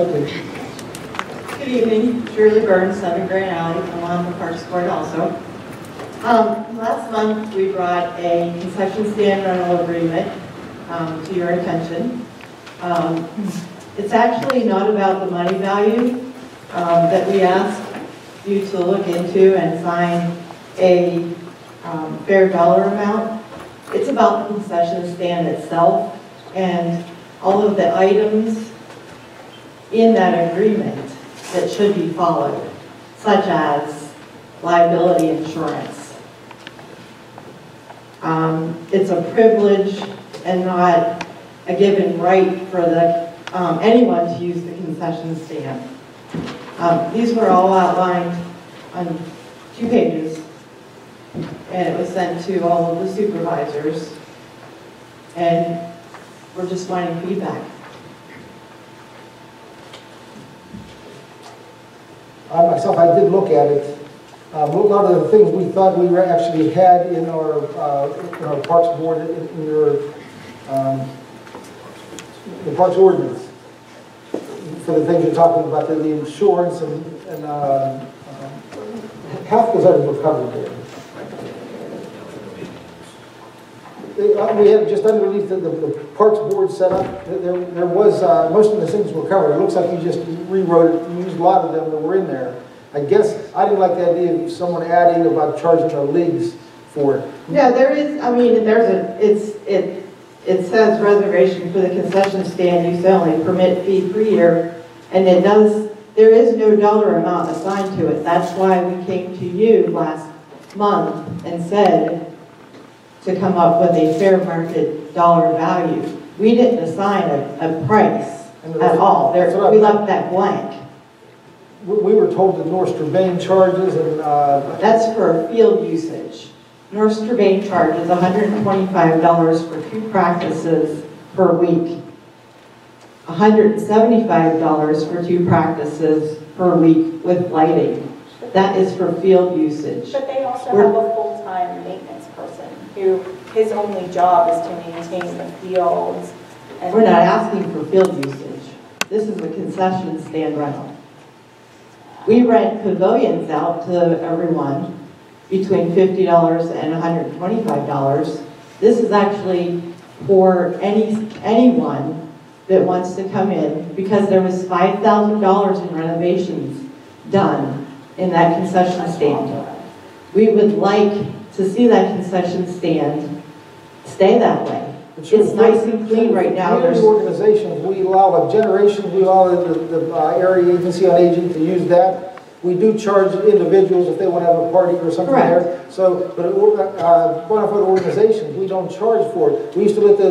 Okay. Good evening, Shirley Burns, 7 Grand Alley. I'm on the Parks Board also. Last month we brought a concession stand rental agreement to your attention. It's actually not about the money value that we asked you to look into and sign a fair dollar amount. It's about the concession stand itself and all of the items in that agreement that should be followed, such as liability insurance. It's a privilege and not a given right for anyone to use the concession stand. These were all outlined on 2 pages, and it was sent to all of the supervisors, and we're just wanting feedback. Myself, I did look at it. A lot of the things we thought we actually had in our Parks Board, in your the Parks Ordinance, for the things you're talking about, the insurance and half those items were covered there. We had just underneath the Parks Board set up, there was, most of the things were covered. It looks like you just rewrote it, you used a lot of them that were in there. I guess, I didn't like the idea of someone adding about charging the leagues for it. Yeah, there is, I mean, it says reservation for the concession stand use only, permit fee per year, and there is no dollar amount assigned to it. That's why we came to you last month and said to come up with a fair market dollar value. We didn't assign a price at all. We left that blank. We were told that North Strabane charges and... That's for field usage. North Strabane charges $125 for 2 practices per week. $175 for 2 practices per week with lighting. That is for field usage. But they also have a full-time maintenance person who his only job is to maintain the fields. And we're not asking for field usage. This is a concession stand rental. We rent pavilions out to everyone between $50 and $125. This is actually for anyone that wants to come in, because there was $5,000 in renovations done in that concession stand. We would like to see that concession stand stay that way. It's nice and clean right now. Community organizations, we allow generations, we allow the area agency on aging to use that. We do charge individuals if they want to have a party or something there. So, but bona fide organizations, we don't charge for it. We used to let the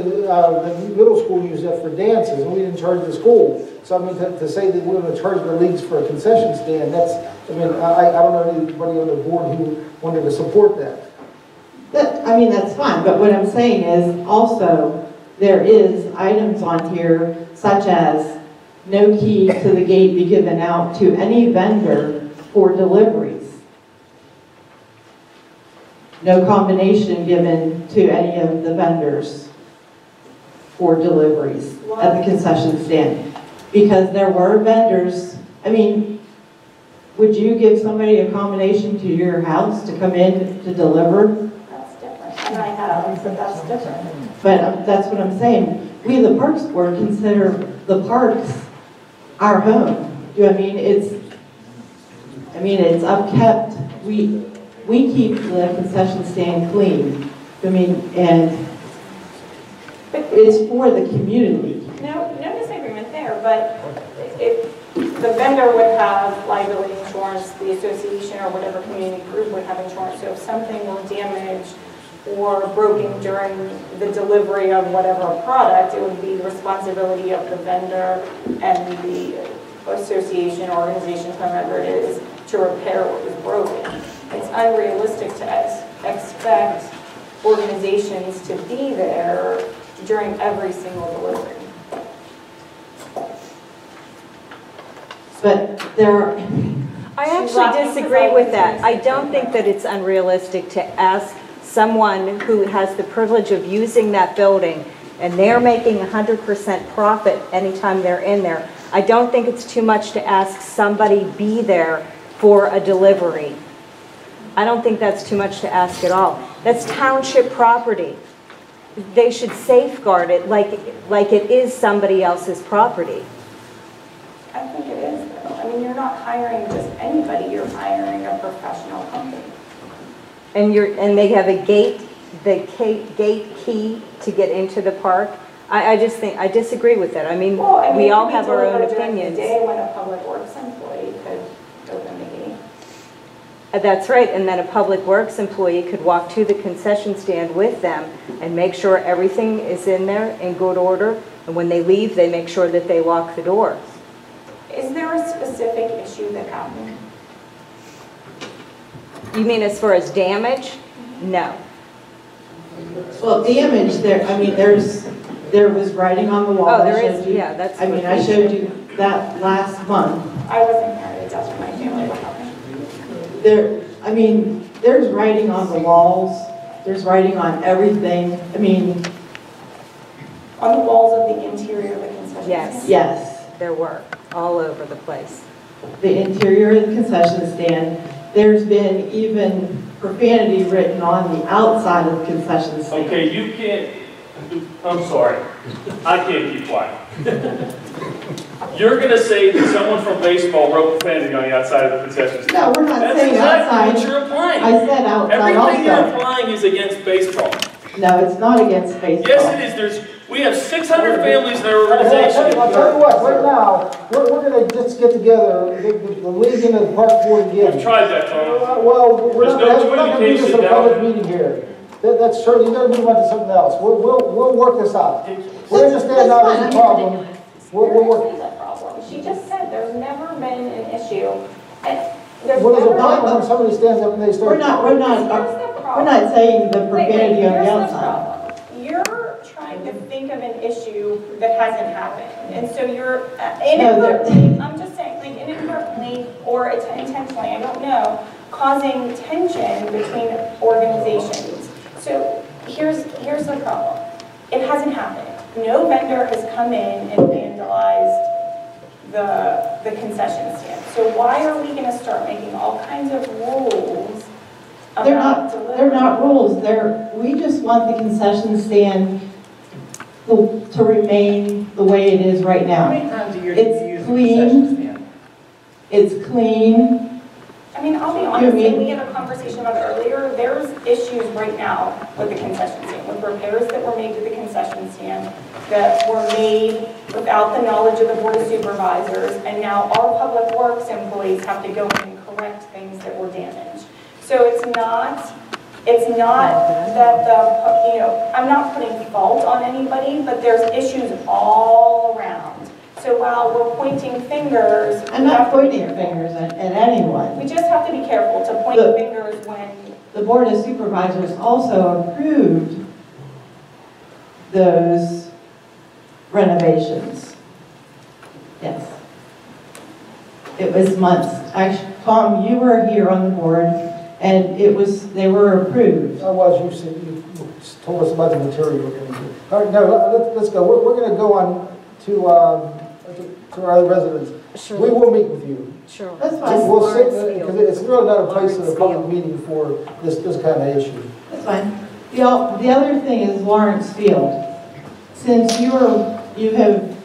middle school use that for dances, and we didn't charge the school. So I mean, to say that we're going to charge the leagues for a concession stand, that's, I mean, I don't know anybody on the board who wanted to support that. I mean, that's fine, but what I'm saying is also there is items on here such as no key to the gate be given out to any vendor for deliveries. No combination given to any of the vendors for deliveries at the concession stand. Because there were vendors, I mean, would you give somebody a combination to your house to come in to deliver? And I have, but that's different. But that's what I'm saying. We, the Parks Board, consider the parks our home. Do I mean it's upkept. We keep the concession stand clean. I mean, and it's for the community. No disagreement there. But if the vendor would have liability insurance, the association or whatever community group would have insurance. So if something were damaged or broken during the delivery of whatever product, it would be the responsibility of the vendor and the association or organization, whoever it is, to repair what was broken. It's unrealistic to expect organizations to be there during every single delivery. But there are... I actually disagree with that. I don't think that it's unrealistic to ask someone who has the privilege of using that building and they're making 100% profit anytime they're in there, I don't think it's too much to ask somebody be there for a delivery. I don't think that's too much to ask at all. That's township property. They should safeguard it like it is somebody else's property. I think it is, though. I mean, you're not hiring just anybody, you're hiring a professional company. And they have a gate, gate key to get into the park. I just think, I disagree with that. I mean, we all have our own opinions. The day when a public works employee could open the gate. That's right, and then a public works employee could walk to the concession stand with them and make sure everything is in there in good order, and when they leave, they make sure that they lock the doors. Is there a specific issue that happened? You mean as far as damage? No. Well, damage, there was writing on the wall. Oh, there is, yeah, that's. I mean, I showed you that last month. I wasn't here to tell my family what happened. There's writing on the walls, there's writing on everything, On the walls of the interior of the concession stand? Yes. There were, all over the place. The interior of the concession stand, there's been even profanity written on the outside of the concession stand. Okay, you can't, I'm sorry, I can't keep quiet. You're going to say that someone from baseball wrote profanity on the outside of the concession stand. No, we're not saying That's outside. exactly what you're implying. I said outside Everything you're also. implying is against baseball. No, it's not against baseball. Yes, it is. We have 600 families in our organization. I'll tell you what, right now, we're gonna just get together, the league and the park board again. We've tried that, Tom. Well, we're not There's no gonna do this in communication a public down. meeting here. That's true, you gotta move on to something else. We'll work this out. We understand now there's a problem. We'll work. That problem. She just said there's never been an issue. And there's Well, there's a never problem when been. somebody stands up and they start. We're not Here's the problem. saying the profanity on Here's the the outside. problem. You're trying to think of an issue that hasn't happened. And so you're inadvertently, I'm just saying, like inadvertently or intentionally, I don't know, causing tension between organizations. So here's the problem. It hasn't happened. No vendor has come in and vandalized the concession stand. So why are we going to start making all kinds of rules about delivery? They're not rules. We just want the concession stand to remain the way it is right now. How many times a year do you It's use the clean. concession stand? It's clean. I mean, I'll be honest, and we had a conversation about it earlier, there's issues right now with the concession stand, with repairs that were made to the concession stand that were made without the knowledge of the Board of Supervisors, and now our public works employees have to go in and correct things that were damaged. So it's not that I'm not putting fault on anybody, but there's issues all around. So while we're pointing fingers, I'm not pointing fingers at anyone. we just have to be careful to point fingers when. The Board of Supervisors also approved those renovations. Yes. It was months. Tom, you were here on the board, and they were approved. I was, you told us about the material we're gonna do. All right, now, let's go. We're gonna go on to our residents. Sure. We will meet with you. Sure. That's fine. We'll sit, Lawrence because Field. it's really not a place in a Lawrence public Field. meeting for this kind of issue. That's fine. The other thing is Lawrence Field. Since you have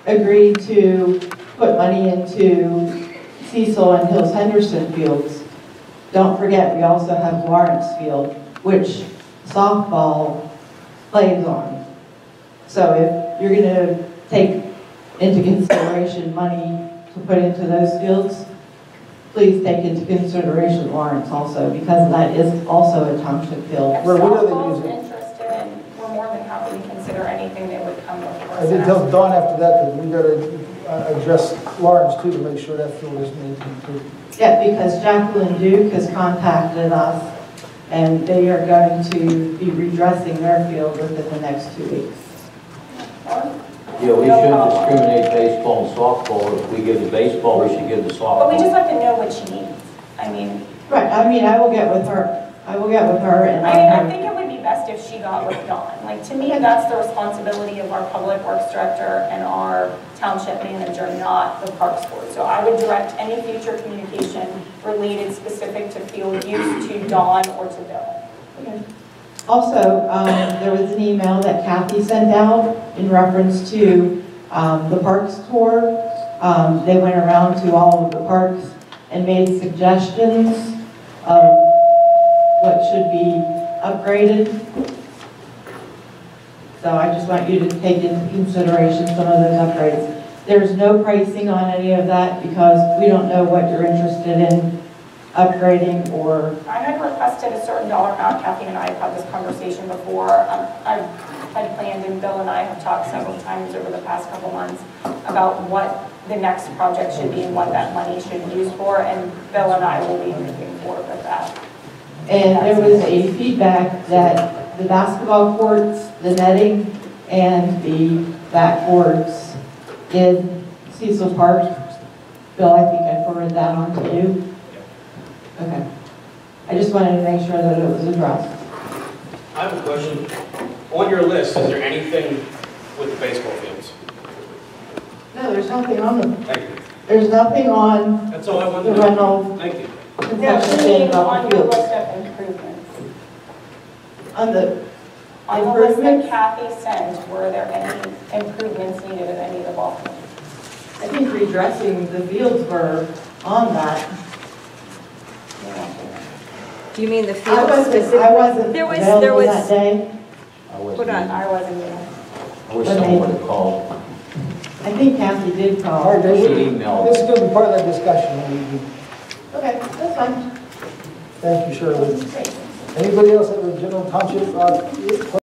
agreed to put money into Cecil and Hills Henderson fields, don't forget we also have Lawrence Field, which softball plays on. So if you're going to take into consideration money to put into those fields, please take into consideration Lawrence also, because that is also a township field. If Well, we know they softball's use it. interested, we're more than happy to consider anything that would come before us. I did tell Dawn after that we gotta address Lawrence too to make sure that field is maintained too. Yeah, because Jacqueline Duke has contacted us, and they are going to be redressing their field within the next 2 weeks. Yeah, we shouldn't discriminate baseball and softball. If we give the baseball, we should give the softball. But we just have to know what she needs. I mean, Right, I will get with her. I will get with her and I think it would be be best if she got with Dawn. Like, to me, that's the responsibility of our public works director and our township manager, not the parks board. So I would direct any future communication related specific to field use to Dawn or to Bill. Okay. Also, there was an email that Kathy sent out in reference to the parks tour. They went around to all of the parks and made suggestions of what should be upgraded. So I just want you to take into consideration some of those upgrades. There's no pricing on any of that because we don't know what you're interested in upgrading or... I had requested a certain dollar amount. Kathy and I have had this conversation before. I had planned, and Bill and I have talked several times over the past couple months about what the next project should be and what that money should be used for, and Bill and I will be moving forward with that. And there was a feedback that the basketball courts, the netting, and the backboards in Cecil Park. Bill, I think I forwarded that on to you. Okay. I just wanted to make sure that it was addressed. I have a question. On your list, is there anything with the baseball fields? No, there's nothing on them. Thank you. There's nothing on That's all I the wanted to know. rental Thank you. There concession should stand be about on the the fields. list of improvements. On the On the list that improvements, Kathy sent, were there any improvements needed at any of the ball fields? I think redressing the fields were on that. Do you mean the I field wasn't specifically? There available was, that day. hold on. I wasn't there. I wish someone would have called. I think Kathy did All call. right, Dave, She emailed. this is going to be part of that discussion. Okay, that's fine. Thank you, Shirley. Anybody else have a general township